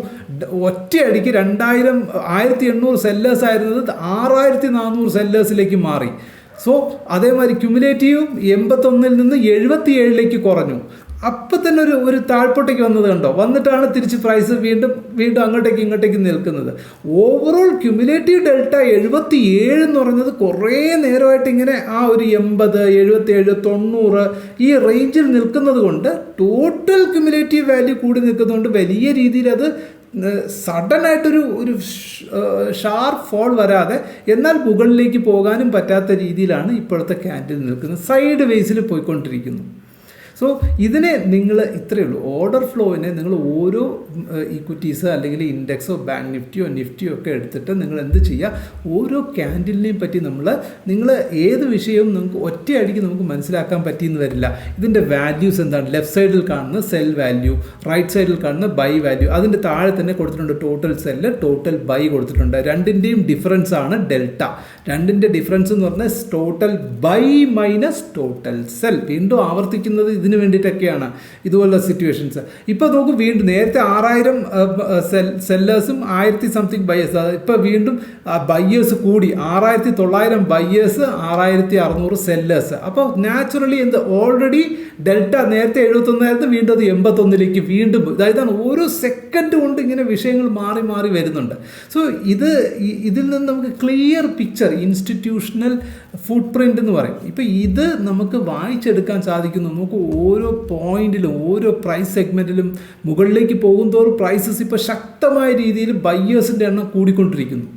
ഒറ്റയടിക്ക് 1800 സെല്ലേഴ്സ് ആയിരുന്നത് 6400 സെല്ലേഴ്സിലേക്ക് മാറി. സോ അതേമാതിരി ക്യുമുലേറ്റീവും 81 നിന്ന് 77 കുറഞ്ഞു. അപ്പം തന്നെ ഒരു താഴ്പോട്ടേക്ക് വന്നത് കണ്ടോ, വന്നിട്ടാണ് തിരിച്ച് പ്രൈസ് വീണ്ടും അങ്ങോട്ടേക്ക് ഇങ്ങോട്ടേക്ക് നിൽക്കുന്നത്. ഓവറോൾ ക്യുമുലേറ്റീവ് ഡെൽറ്റ 77 എന്ന് പറയുന്നത് കുറേ നേരമായിട്ട് ഇങ്ങനെ ആ ഒരു 80, 77, 90 ഈ റേഞ്ചിൽ നിൽക്കുന്നത് കൊണ്ട് ടോട്ടൽ ക്യുമുലേറ്റീവ് വാല്യൂ കൂടി നിൽക്കുന്നതുകൊണ്ട് വലിയ രീതിയിൽ അത് സഡനായിട്ടൊരു ഷാർപ്പ് ഫോൾ വരാതെ എന്നാൽ മുകളിലേക്ക് പോകാനും പറ്റാത്ത രീതിയിലാണ് ഇപ്പോഴത്തെ ക്യാൻഡിൽ നിൽക്കുന്നത്, സൈഡ് വേസിൽ പോയിക്കൊണ്ടിരിക്കുന്നു. സോ ഇതിനെ നിങ്ങൾ ഇത്രയേ ഉള്ളൂ, ഓർഡർ ഫ്ലോവിനെ നിങ്ങൾ ഓരോ ഇക്വിറ്റീസ് അല്ലെങ്കിൽ ഇൻഡെക്സോ ബാങ്ക് നിഫ്റ്റിയോ ഒക്കെ എടുത്തിട്ട് നിങ്ങൾ എന്ത് ചെയ്യുക, ഓരോ ക്യാൻഡിലിനെയും പറ്റി നിങ്ങൾ ഏത് വിഷയവും നമുക്ക് ഒറ്റയടിക്ക് നമുക്ക് മനസ്സിലാക്കാൻ പറ്റിയെന്ന് വരില്ല. ഇതിൻ്റെ വാല്യൂസ് എന്താണ്, ലെഫ്റ്റ് സൈഡിൽ കാണുന്ന സെൽ വാല്യൂ, റൈറ്റ് സൈഡിൽ കാണുന്ന ബൈ വാല്യൂ, അതിൻ്റെ താഴെ തന്നെ കൊടുത്തിട്ടുണ്ട് ടോട്ടൽ സെല്ല്, ടോട്ടൽ ബൈ കൊടുത്തിട്ടുണ്ട്. രണ്ടിൻ്റെയും ഡിഫറൻസ് ആണ് ഡെൽറ്റ. രണ്ടിൻ്റെ ഡിഫറൻസ് എന്ന് പറഞ്ഞാൽ total buy minus total sell. വീണ്ടും ആവർത്തിക്കുന്നത് ഇതിന് വേണ്ടിയിട്ടൊക്കെയാണ് ഇതുപോലുള്ള സിറ്റുവേഷൻസ്. ഇപ്പോൾ നോക്കൂ, വീണ്ടും നേരത്തെ 6000 സെല്ലേഴ്സും 1000 സംതിങ് ബയ്യേഴ്സ്, ഇപ്പോൾ വീണ്ടും ബയ്യേഴ്സ് കൂടി 6900 ബയ്യേഴ്സ്, 6600 സെല്ലേഴ്സ്. അപ്പോൾ നാച്ചുറലി ഓൾറെഡി ഡെൽറ്റ നേരത്തെ 71 വീണ്ടും അത് 81 വീണ്ടും, അതായത് ഓരോ സെക്കൻഡ് കൊണ്ട് ഇങ്ങനെ വിഷയങ്ങൾ മാറി മാറി വരുന്നുണ്ട്. സോ ഇതിൽ നിന്ന് നമുക്ക് ക്ലിയർ പിക്ചർ, ഇൻസ്റ്റിറ്റ്യൂഷണൽ ഫുട് പ്രിൻ്റ് എന്ന് പറയും. ഇപ്പോൾ ഇത് നമുക്ക് വായിച്ചെടുക്കാൻ സാധിക്കുന്നു. നമുക്ക് ഓരോ പോയിന്റിലും ഓരോ പ്രൈസ് സെഗ്മെൻറ്റിലും മുകളിലേക്ക് പോകും തോറും പ്രൈസസ് ഇപ്പോൾ ശക്തമായ രീതിയിൽ ബയ്യേഴ്സിൻ്റെ എണ്ണം കൂടിക്കൊണ്ടിരിക്കുന്നു,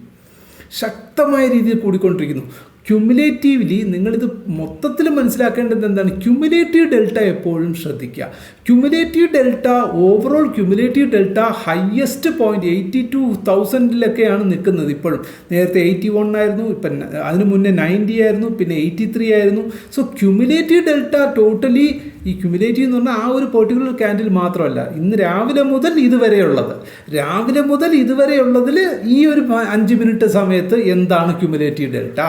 ശക്തമായ രീതിയിൽ കൂടിക്കൊണ്ടിരിക്കുന്നു. ക്യുമുലേറ്റീവ്ലി നിങ്ങളിത് മൊത്തത്തിൽ മനസ്സിലാക്കേണ്ടത് എന്താണ്, ക്യുമുലേറ്റീവ് ഡെൽറ്റ എപ്പോഴും ശ്രദ്ധിക്കുക. Cumulative delta, overall cumulative delta highest point 82,000 നിൽക്കുന്നത് ഇപ്പോഴും. നേരത്തെ 81 ആയിരുന്നു, ഇപ്പം അതിന് മുന്നേ 90 ആയിരുന്നു, പിന്നെ 83 ആയിരുന്നു. സോ ക്യുമുലേറ്റീവ് ഡെൽറ്റ ടോട്ടലി, ഈ ക്യുമുലേറ്റീവ് എന്ന് പറഞ്ഞാൽ ആ ഒരു പെർട്ടിക്കുലർ ക്യാൻഡിൽ മാത്രമല്ല, ഇന്ന് രാവിലെ മുതൽ ഇതുവരെയുള്ളതിൽ ഈ ഒരു 5 മിനിറ്റ് സമയത്ത് എന്താണ് ക്യുമുലേറ്റീവ് ഡെൽറ്റ.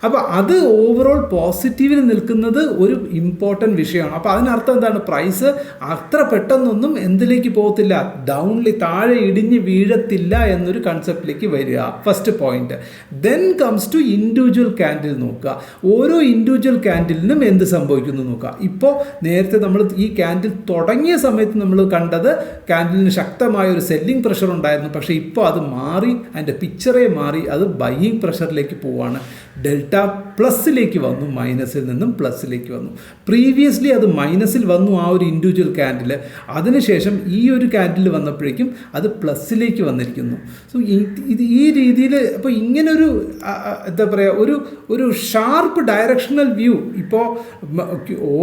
അപ്പോൾ അത് ഓവറോൾ പോസിറ്റീവിൽ നിൽക്കുന്നത് ഒരു ഇമ്പോർട്ടൻറ്റ് വിഷയമാണ്. അപ്പോൾ അതിനർത്ഥം എന്താണ്, പ്രൈസ് അത്ര പെട്ടെന്നൊന്നും എന്തിലേക്ക് പോകത്തില്ല, ഡൗണിൽ താഴെ ഇടിഞ്ഞ് വീഴത്തില്ല എന്നൊരു കൺസെപ്റ്റിലേക്ക് വരിക, first point. Then comes to individual candle നോക്കുക. ഓരോ ഇൻഡിവിജ്വൽ ക്യാൻഡിലിനും എന്ത് സംഭവിക്കുന്നു നോക്കുക. ഇപ്പോൾ നേരത്തെ നമ്മൾ ഈ ക്യാൻഡിൽ തുടങ്ങിയ സമയത്ത് നമ്മൾ കണ്ടത് ക്യാൻഡിലിന് ശക്തമായ ഒരു സെല്ലിംഗ് പ്രഷർ ഉണ്ടായിരുന്നു. പക്ഷേ ഇപ്പോൾ അത് മാറി, അതിൻ്റെ പിക്ചറേ മാറി, അത് ബൈയിങ് പ്രഷറിലേക്ക് പോവുകയാണ്. ഡെൽറ്റ പ്ലസ്സിലേക്ക് വന്നു, മൈനസിൽ നിന്നും പ്ലസ്സിലേക്ക് വന്നു. പ്രീവിയസ്ലി അത് മൈനസിൽ വന്നു ആ ഒരു ഇൻഡിവിജ്വൽ ക്യാൻഡിൽ, അതിനുശേഷം ഈ ഒരു ക്യാൻഡിൽ വന്നപ്പോഴേക്കും അത് പ്ലസ്സിലേക്ക് വന്നിരിക്കുന്നു. സോ ഈ രീതിയിൽ അപ്പോൾ ഇങ്ങനൊരു എന്താ പറയുക, ഒരു ഷാർപ്പ് ഡയറക്ഷണൽ വ്യൂ. ഇപ്പോൾ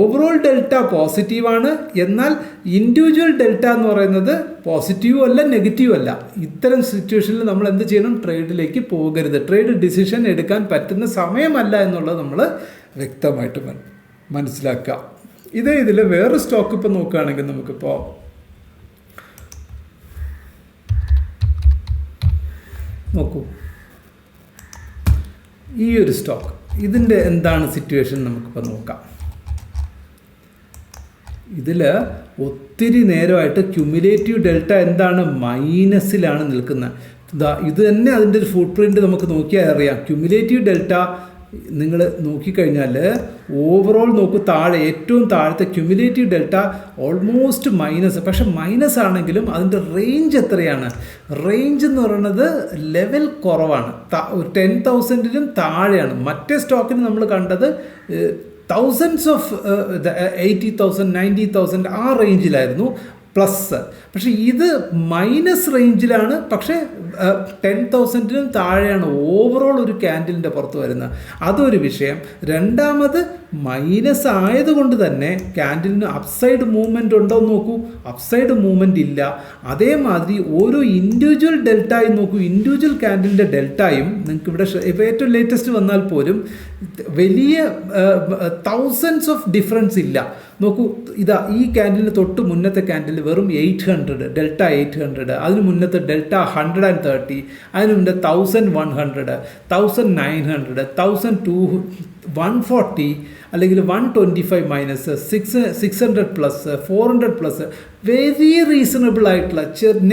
ഓവറോൾ ഡെൽറ്റ പോസിറ്റീവാണ്, എന്നാൽ ഇൻഡിവിജ്വൽ ഡെൽറ്റ എന്ന് പറയുന്നത് പോസിറ്റീവും അല്ല നെഗറ്റീവും അല്ല. ഇത്തരം സിറ്റുവേഷനിൽ നമ്മൾ എന്ത് ചെയ്യണം, ട്രേഡിലേക്ക് പോകരുത്. ട്രേഡ് ഡിസിഷൻ എടുക്കാൻ പറ്റുന്ന സമയമല്ല എന്നുള്ളത് നമ്മൾ വ്യക്തമായിട്ട് മനസ്സിലാക്കുക. ഇതിൽ വേറെ സ്റ്റോക്ക് ഇപ്പോൾ നോക്കുകയാണെങ്കിൽ നമുക്കിപ്പോൾ നോക്കൂ, ഈ ഒരു സ്റ്റോക്ക്, ഇതിൻ്റെ എന്താണ് സിറ്റുവേഷൻ നമുക്കിപ്പോൾ നോക്കാം. ഇതിൽ ഒത്തിരി നേരമായിട്ട് ക്യുമുലേറ്റീവ് ഡെൽറ്റ എന്താണ്, മൈനസിലാണ് നിൽക്കുന്നത്. ഇത് തന്നെ അതിൻ്റെ ഒരു ഫുട് പ്രിൻ്റ് നമുക്ക് നോക്കിയാൽ അറിയാം. ക്യുമുലേറ്റീവ് ഡെൽറ്റ നിങ്ങൾ നോക്കിക്കഴിഞ്ഞാൽ ഓവറോൾ നോക്കൂ, താഴെ ഏറ്റവും താഴത്തെ ക്യുമുലേറ്റീവ് ഡെൽറ്റ ഓൾമോസ്റ്റ് മൈനസ്. പക്ഷെ മൈനസ് ആണെങ്കിലും അതിൻ്റെ റേഞ്ച് എത്രയാണ്, റേഞ്ച് എന്ന് പറയുന്നത് ലെവൽ കുറവാണ്, 10,000 താഴെയാണ്. മറ്റേ സ്റ്റോക്കിന് നമ്മൾ കണ്ടത് തൗസൻഡ്സ് ഓഫ് 80,000 90,000 ആ റേഞ്ചിലായിരുന്നു. പ്ലസ്. പക്ഷേ ഇത് മൈനസ് റേഞ്ചിലാണ്, പക്ഷേ 10,000-നും താഴെയാണ് ഓവറോൾ ഒരു ക്യാൻഡിലിൻ്റെ പുറത്ത് വരുന്നത്. അതൊരു വിഷയം. രണ്ടാമത് മൈനസ് ആയതുകൊണ്ട് തന്നെ ക്യാൻഡിലിന് അപ്സൈഡ് മൂവ്മെൻ്റ് ഉണ്ടോ എന്ന് നോക്കൂ, അപ്സൈഡ് മൂവ്മെൻ്റ് ഇല്ല. അതേമാതിരി ഓരോ ഇൻഡിവിജ്വൽ ഡെൽറ്റായും നോക്കൂ, ഇൻഡിവിജ്വൽ ക്യാൻഡിലിൻ്റെ ഡെൽറ്റായും നിങ്ങൾക്ക് ഇവിടെ ഇപ്പോൾ ഏറ്റവും ലേറ്റസ്റ്റ് വന്നാൽ പോലും വലിയ തൗസൻഡ്സ് ഓഫ് ഡിഫറൻസ് ഇല്ല. നോക്കൂ, ഇതാ ഈ ക്യാൻഡിലിന് തൊട്ട് മുന്നത്തെ ക്യാൻഡിൽ വെറും 800, ഡെൽറ്റ 800, അതിന് മുന്നത്തെ ഡെൽറ്റ 130, അതിന് മുന്നേ 1100, 1900, 140, അല്ലെങ്കിൽ 125 minus 600 plus 400 plus, very reasonable ആയിട്ടുള്ള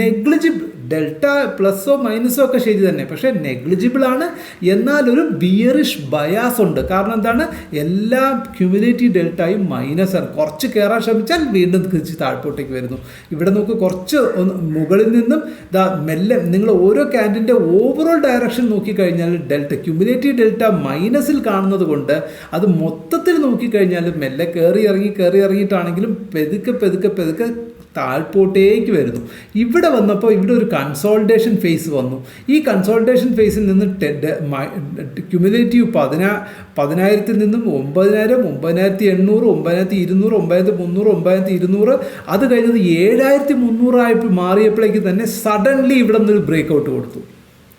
നെഗ്ലിജിബിൾ. ഡെൽറ്റ പ്ലസ്സോ മൈനസോ ഒക്കെ ശരി തന്നെ, പക്ഷേ നെഗ്ലിജിബിൾ ആണ്. എന്നാലൊരു ബിയറിഷ് ബയാസ് ഉണ്ട്. കാരണം എന്താണ്, എല്ലാ ക്യുമുലേറ്റീവ് ഡെൽറ്റയും മൈനസ് ആണ്. കുറച്ച് കയറാൻ ശ്രമിച്ചാൽ വീണ്ടും തിരിച്ച് താഴ്പോട്ടേക്ക് വരുന്നു. ഇവിടെ നമുക്ക് കുറച്ച് മുകളിൽ നിന്നും മെല്ലെ നിങ്ങൾ ഓരോ ക്യാൻഡിൻ്റെ ഓവറോൾ ഡയറക്ഷൻ നോക്കിക്കഴിഞ്ഞാൽ ഡെൽറ്റ ക്യുമുലേറ്റീവ് ഡെൽറ്റ മൈനസിൽ കാണുന്നത് കൊണ്ട് അത് മൊത്തത്തിൽ നോക്കിക്കഴിഞ്ഞാൽ മെല്ലെ കയറി ഇറങ്ങിയിട്ടാണെങ്കിലും പെതുക്കെ താഴ്പോട്ടേക്ക് വരുന്നു. ഇവിടെ വന്നപ്പോൾ ഇവിടെ ഒരു കൺസോൾട്ടേഷൻ ഫേസ് വന്നു. ഈ കൺസോൾട്ടേഷൻ ഫേസിൽ നിന്ന് ക്യുമുലേറ്റീവ് 10,000-ൽ നിന്നും 9,000, 9,800, 9,200, 9,300, 9,200, അത് കഴിഞ്ഞത് 7,300 മാറിയപ്പോഴേക്ക് തന്നെ സഡൻലി ഇവിടെ നിന്നൊരു ബ്രേക്ക് ഔട്ട് കൊടുത്തു.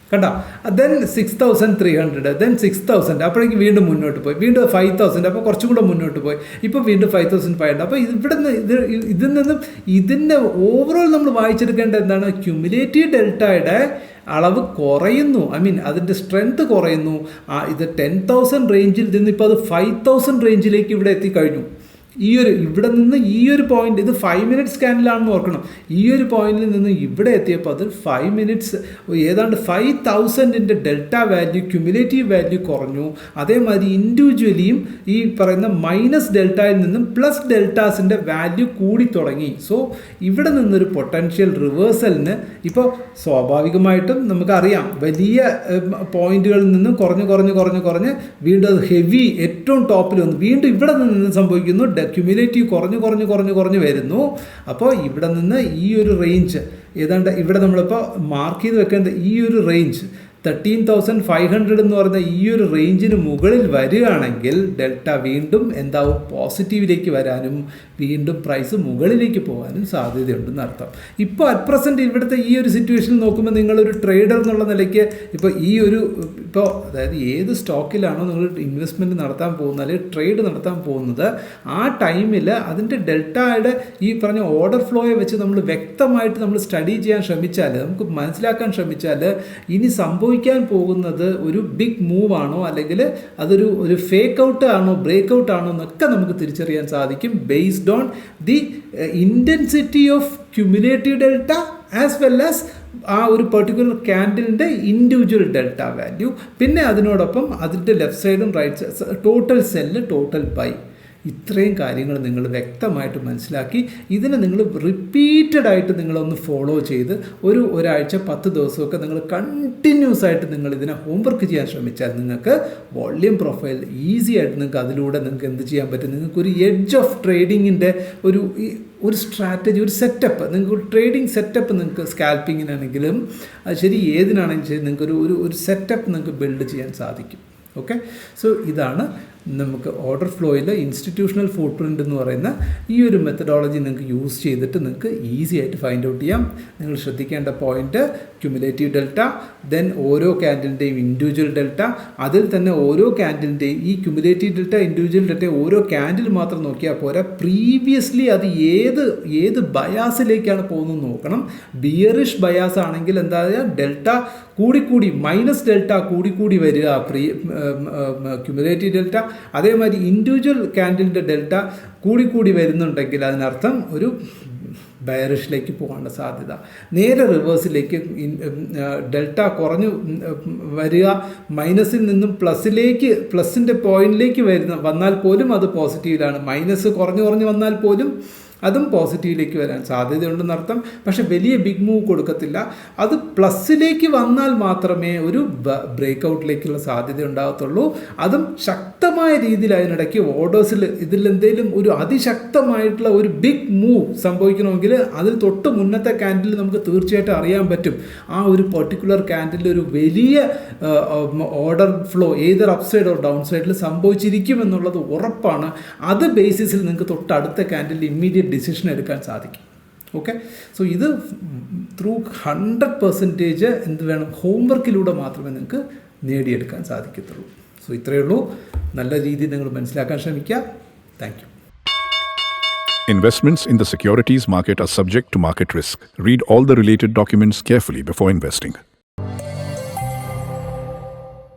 കണ്ടോ? ദെൻ 6,300, ദെൻ 6,000, അപ്പോഴേക്ക് വീണ്ടും മുന്നോട്ട് പോയി, വീണ്ടും 5,000, അപ്പോൾ കുറച്ചും കൂടെ മുന്നോട്ട് പോയി, ഇപ്പോൾ വീണ്ടും 5,500. അപ്പോൾ ഇവിടെ നിന്ന് ഇതിൽ നിന്നും ഇതിൻ്റെ ഓവറോൾ നമ്മൾ വായിച്ചെടുക്കേണ്ടത് എന്താണ്, ക്യുമുലേറ്റീവ് ഡെൽറ്റയുടെ അളവ് കുറയുന്നു. അതിൻ്റെ സ്ട്രെങ്ത് കുറയുന്നു. ഇത് 10,000 റേഞ്ചിൽ നിന്ന് ഇപ്പോൾ അത് 5,000 റേഞ്ചിലേക്ക് ഇവിടെ എത്തിക്കഴിഞ്ഞു. ഇവിടെ നിന്ന് ഈ ഒരു പോയിന്റ്, ഇത് 5 മിനിറ്റ് സ്കാനിലാണെന്ന് ഓർക്കണം. ഈ ഒരു പോയിന്റിൽ നിന്ന് ഇവിടെ എത്തിയപ്പോൾ അത് 5 മിനിറ്റ്സ് ഏതാണ്ട് 5,000-ൻ്റെ ഡെൽറ്റ വാല്യൂ, ക്യുമുലേറ്റീവ് വാല്യൂ കുറഞ്ഞു. അതേമാതിരി ഇൻഡിവിജ്വലിയും ഈ പറയുന്ന മൈനസ് ഡെൽറ്റയിൽ നിന്നും പ്ലസ് ഡെൽറ്റാസിൻ്റെ വാല്യൂ കൂടി തുടങ്ങി. സോ ഇവിടെ നിന്നൊരു പൊട്ടൻഷ്യൽ റിവേഴ്സലിന് ഇപ്പോൾ സ്വാഭാവികമായിട്ടും നമുക്കറിയാം, വലിയ പോയിന്റുകളിൽ നിന്നും കുറഞ്ഞ് വീണ്ടും അത് ഹെവി ഏറ്റവും ടോപ്പിൽ വന്നു. വീണ്ടും ഇവിടെ നിന്ന് സംഭവിക്കുന്നു, ക്യുമുലേറ്റീവ് കുറഞ്ഞ് വരുന്നു. അപ്പോൾ ഇവിടെ നിന്ന് ഈ ഒരു റേഞ്ച് ഏതാണ്ട് ഇവിടെ നമ്മളിപ്പോൾ മാർക്ക് ചെയ്ത് വെക്കേണ്ട ഈ ഒരു റേഞ്ച് 13,500 എന്ന് പറയുന്ന ഈ ഒരു റേഞ്ചിന് മുകളിൽ വരികയാണെങ്കിൽ ഡെൽറ്റ വീണ്ടും എന്താവും, പോസിറ്റീവിലേക്ക് വരാനും വീണ്ടും പ്രൈസ് മുകളിലേക്ക് പോകാനും സാധ്യതയുണ്ടെന്ന് അർത്ഥം. ഇപ്പോൾ അറ്റ് പ്രസൻറ്റ് ഇവിടുത്തെ ഈ ഒരു സിറ്റുവേഷനിൽ നോക്കുമ്പോൾ നിങ്ങളൊരു ട്രേഡർ എന്നുള്ള നിലയ്ക്ക് ഇപ്പോൾ അതായത് ഏത് സ്റ്റോക്കിലാണോ നിങ്ങൾ ഇൻവെസ്റ്റ്മെൻറ്റ് നടത്താൻ പോകുന്നത് അല്ലെങ്കിൽ ട്രേഡ് നടത്താൻ പോകുന്നത്, ആ ടൈമിൽ അതിൻ്റെ ഡെൽറ്റയുടെ ഈ പറഞ്ഞ ഓർഡർ ഫ്ലോയെ വെച്ച് നമ്മൾ വ്യക്തമായിട്ട് നമ്മൾ സ്റ്റഡി ചെയ്യാൻ ശ്രമിച്ചാൽ, നമുക്ക് മനസ്സിലാക്കാൻ ശ്രമിച്ചാൽ ഇനി സംഭവിക്കാൻ പോകുന്നത് ഒരു ബിഗ് മൂവ് ആണോ അല്ലെങ്കിൽ അതൊരു ഫേക്ക് ഔട്ട് ആണോ ബ്രേക്ക് ഔട്ട് ആണോ എന്നൊക്കെ നമുക്ക് തിരിച്ചറിയാൻ സാധിക്കും based on the intensity of cumulative delta as well as ആ ഒരു പെർട്ടിക്കുലർ ക്യാൻഡിലിൻ്റെ ഇൻഡിവിജ്വൽ ഡെൽറ്റ വാല്യൂ. പിന്നെ അതിനോടൊപ്പം അതിൻ്റെ ലെഫ്റ്റ് സൈഡും right side total sell, total buy. ഇത്രയും കാര്യങ്ങൾ നിങ്ങൾ വ്യക്തമായിട്ട് മനസ്സിലാക്കി ഇതിനെ നിങ്ങൾ റിപ്പീറ്റഡ് ആയിട്ട് നിങ്ങളൊന്ന് ഫോളോ ചെയ്ത് ഒരാഴ്ച 10 ദിവസമൊക്കെ നിങ്ങൾ കണ്ടിന്യൂസ് ആയിട്ട് നിങ്ങൾ ഇതിനെ ഹോംവർക്ക് ചെയ്യാൻ ശ്രമിച്ചാൽ നിങ്ങൾക്ക് വോള്യൂം പ്രൊഫൈൽ ഈസി ആയിട്ട് നിങ്ങൾക്ക് അതിലൂടെ നിങ്ങൾക്ക് എന്ത് ചെയ്യാൻ പറ്റും, നിങ്ങൾക്കൊരു എഡ്ജ് ഓഫ് ട്രേഡിങ്ങിൻ്റെ ഒരു സ്ട്രാറ്റജി, ഒരു സെറ്റപ്പ്, നിങ്ങൾക്ക് ട്രേഡിംഗ് സെറ്റപ്പ് നിങ്ങൾക്ക് സ്കാൽപ്പിങ്ങിനാണെങ്കിലും അത് ശരി ഏതിനാണെങ്കിലും ശരി നിങ്ങൾക്കൊരു ഒരു സെറ്റപ്പ് നിങ്ങൾക്ക് ബിൽഡ് ചെയ്യാൻ സാധിക്കും. ഓക്കെ, സോ ഇതാണ് നമുക്ക് ഓർഡർ ഫ്ലോയിൽ ഇൻസ്റ്റിറ്റ്യൂഷണൽ ഫുട് പ്രിൻ്റ് എന്ന് പറയുന്ന ഈ ഒരു മെത്തഡോളജി നിങ്ങൾക്ക് യൂസ് ചെയ്തിട്ട് നിങ്ങൾക്ക് ഈസി ആയിട്ട് ഫൈൻഡ് ഔട്ട് ചെയ്യാം. നിങ്ങൾ ശ്രദ്ധിക്കേണ്ട പോയിന്റ് ക്യുമുലേറ്റീവ് ഡെൽറ്റ, ദെൻ ഓരോ ക്യാൻഡിലിൻ്റെയും ഇൻഡിവിജ്വൽ ഡെൽറ്റ, അതിൽ തന്നെ ഓരോ ക്യാൻഡിലിൻ്റെയും ഈ ക്യുമുലേറ്റീവ് ഡെൽറ്റ, ഇൻഡിവിജ്വൽ ഡെൽറ്റ ഓരോ ക്യാൻഡിൽ മാത്രം നോക്കിയാൽ പോരാ, പ്രീവിയസ്ലി അത് ഏത് ബയാസിലേക്കാണ് പോകുന്നത് നോക്കണം. ബിയറിഷ് ബയാസ് ആണെങ്കിൽ എന്താ ഡെൽറ്റ കൂടിക്കൂടി മൈനസ് ഡെൽറ്റ കൂടിക്കൂടി വരിക ക്യുമുലേറ്റീവ് ഡെൽറ്റ, അതേമാതിരി ഇൻഡിവിജ്വൽ ക്യാൻഡിലിൻ്റെ ഡെൽറ്റ കൂടിക്കൂടി വരുന്നുണ്ടെങ്കിൽ അതിനർത്ഥം ഒരു ബയറിഷിലേക്ക് പോകാനുള്ള സാധ്യത. നേരെ റിവേഴ്സിലേക്ക് ഡെൽറ്റ കുറഞ്ഞു വരിക, മൈനസിൽ നിന്നും പ്ലസിൻ്റെ പോയിന്റിലേക്ക് വന്നാൽ പോലും അത് പോസിറ്റീവിലാണ്. മൈനസ് കുറഞ്ഞു വന്നാൽ പോലും അതും പോസിറ്റീവിലേക്ക് വരാൻ സാധ്യതയുണ്ടെന്നർത്ഥം. പക്ഷെ വലിയ ബിഗ് മൂവ് കൊടുക്കത്തില്ല. അത് പ്ലസ്സിലേക്ക് വന്നാൽ മാത്രമേ ഒരു ബ്രേക്ക് ഔട്ടിലേക്കുള്ള സാധ്യത ഉണ്ടാകത്തുള്ളൂ. അതും ശക്തമായ രീതിയിൽ അതിനിടയ്ക്ക് ഓർഡേഴ്സിൽ ഇതിലെന്തെങ്കിലും ഒരു അതിശക്തമായിട്ടുള്ള ഒരു ബിഗ് മൂവ് സംഭവിക്കണമെങ്കിൽ അതിൽ തൊട്ട് മുന്നത്തെ ക്യാൻഡിൽ നമുക്ക് തീർച്ചയായിട്ടും അറിയാൻ പറ്റും ആ ഒരു പെർട്ടിക്കുലർ ക്യാൻഡിൽ ഒരു വലിയ order flow either up side or down സൈഡിൽ സംഭവിച്ചിരിക്കും എന്നുള്ളത് ഉറപ്പാണ്. അത് ബേസിസിൽ നിങ്ങൾക്ക് തൊട്ടടുത്ത ക്യാൻഡിൽ ഇമ്മീഡിയറ്റ് ഡിസിഷൻ എടുക്കാൻ സാധിക്കും. ഓക്കെ, സോ ഇത് ത്രൂ 100% എന്ത് വേണം, ഹോംവർക്കിലൂടെ മാത്രമേ നിങ്ങൾക്ക് നേടിയെടുക്കാൻ സാധിക്കത്തുള്ളൂ. സോ ഇത്രയേ ഉള്ളൂ. നല്ല രീതിയിൽ നിങ്ങൾ മനസ്സിലാക്കാൻ ശ്രമിക്കുക. Thank you. Investments in the securities market are subject to market risk. Read all the related documents carefully before investing.